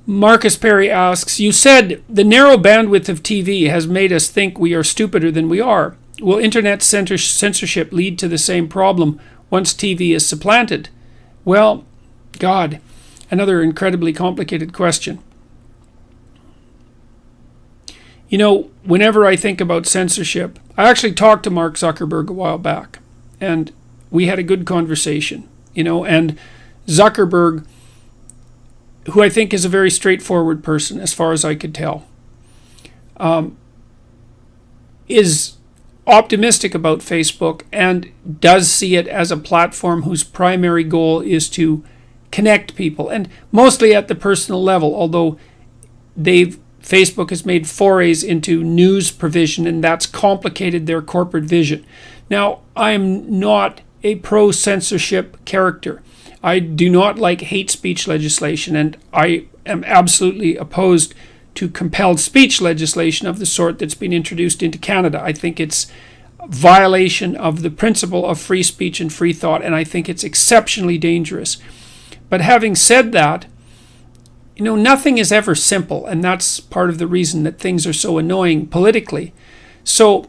Marcus Perry asks, you said the narrow bandwidth of TV has made us think we are stupider than we are. Will internet censorship lead to the same problem once TV is supplanted? Well, God, another incredibly complicated question. You know, whenever I think about censorship, I actually talked to Mark Zuckerberg a while back, and we had a good conversation, and Zuckerberg, who I think is a very straightforward person as far as I could tell, is optimistic about Facebook and does see it as a platform whose primary goal is to connect people, and mostly at the personal level, although Facebook has made forays into news provision, and that's complicated their corporate vision. Now, I am not a pro-censorship character. I do not like hate speech legislation, and I am absolutely opposed to compelled speech legislation of the sort that's been introduced into Canada. I think it's a violation of the principle of free speech and free thought, and I think it's exceptionally dangerous. But having said that, nothing is ever simple, and that's part of the reason that things are so annoying politically. So,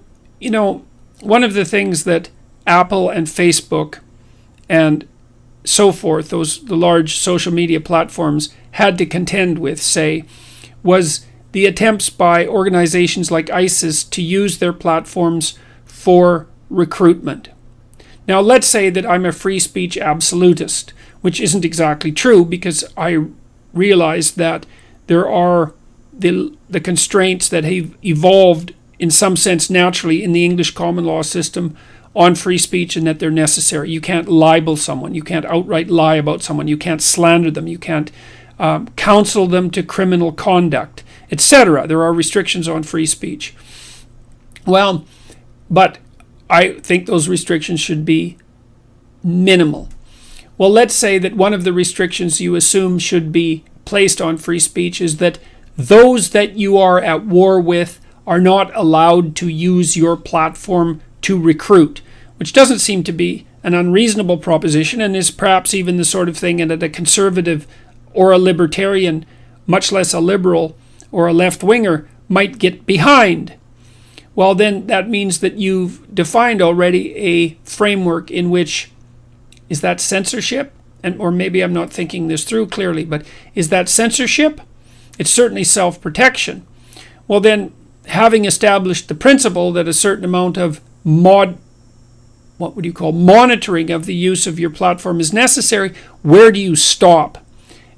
one of the things that Apple and Facebook and so forth, the large social media platforms, had to contend with, say, was the attempts by organizations like ISIS to use their platforms for recruitment. Now, let's say that I'm a free speech absolutist, which isn't exactly true, because I realize that there are the constraints that have evolved in some sense naturally in the English common law system on free speech, and that they're necessary. You can't libel someone. You can't outright lie about someone. You can't slander them. You can't counsel them to criminal conduct, etc. There are restrictions on free speech. Well, but I think those restrictions should be minimal. Well, let's say that one of the restrictions you assume should be placed on free speech is that those that you are at war with are not allowed to use your platform to recruit, which doesn't seem to be an unreasonable proposition, and is perhaps even the sort of thing that a conservative or a libertarian, much less a liberal or a left-winger, might get behind. Well, then that means that you've defined already a framework in which, is that censorship? Or maybe I'm not thinking this through clearly, but is that censorship? It's certainly self-protection. Well, then, having established the principle that a certain amount of monitoring of the use of your platform is necessary, where do you stop?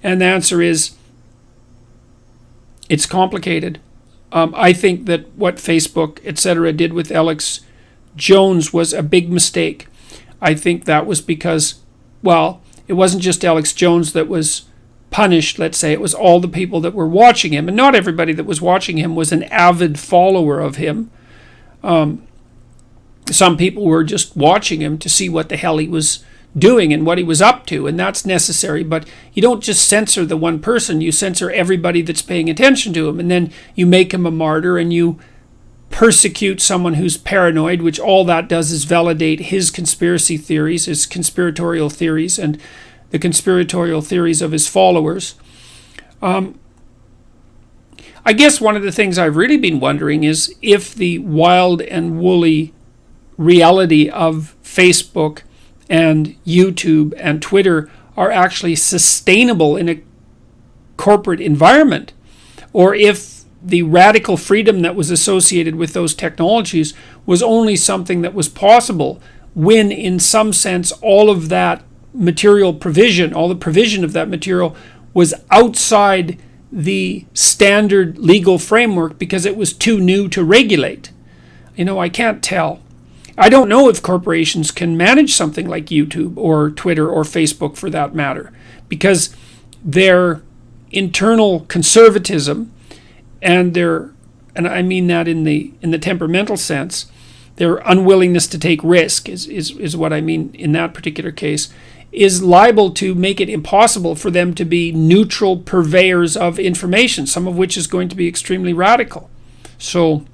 And the answer is, it's complicated. I think that what Facebook, etc., did with Alex Jones was a big mistake. I think that was because, well, it wasn't just Alex Jones that was punished, let's say. It was all the people that were watching him. And not everybody that was watching him was an avid follower of him. Some people were just watching him to see what the hell he was doing and what he was up to, and that's necessary. But you don't just censor the one person. You censor everybody that's paying attention to him, and then you make him a martyr, and you persecute someone who's paranoid, which all that does is validate his conspiracy theories, his conspiratorial theories, and the conspiratorial theories of his followers. I guess one of the things I've really been wondering is if the wild and woolly reality of Facebook and YouTube and Twitter are actually sustainable in a corporate environment, or if the radical freedom that was associated with those technologies was only something that was possible when, in some sense, all of that material provision, all the provision of that material was outside the standard legal framework because it was too new to regulate. I can't tell. I don't know if corporations can manage something like YouTube or Twitter or Facebook for that matter, because their internal conservatism and I mean that in the temperamental sense, their unwillingness to take risk is what I mean in that particular case, is liable to make it impossible for them to be neutral purveyors of information, some of which is going to be extremely radical. So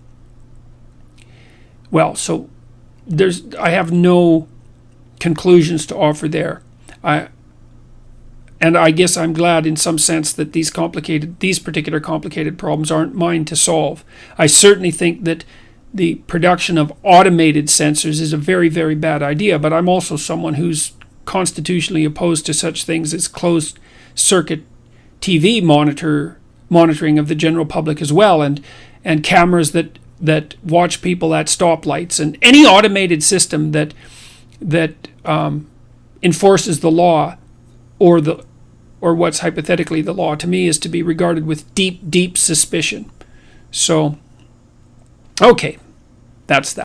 I have no conclusions to offer there. And And I guess I'm glad in some sense that these particular complicated problems aren't mine to solve. I certainly think that the production of automated censors is a very, very bad idea, but I'm also someone who's constitutionally opposed to such things as closed circuit TV monitoring of the general public as well, and cameras that watch people at stoplights, and any automated system that enforces the law or what's hypothetically the law, to me, is to be regarded with deep, deep suspicion. So, okay, that's that.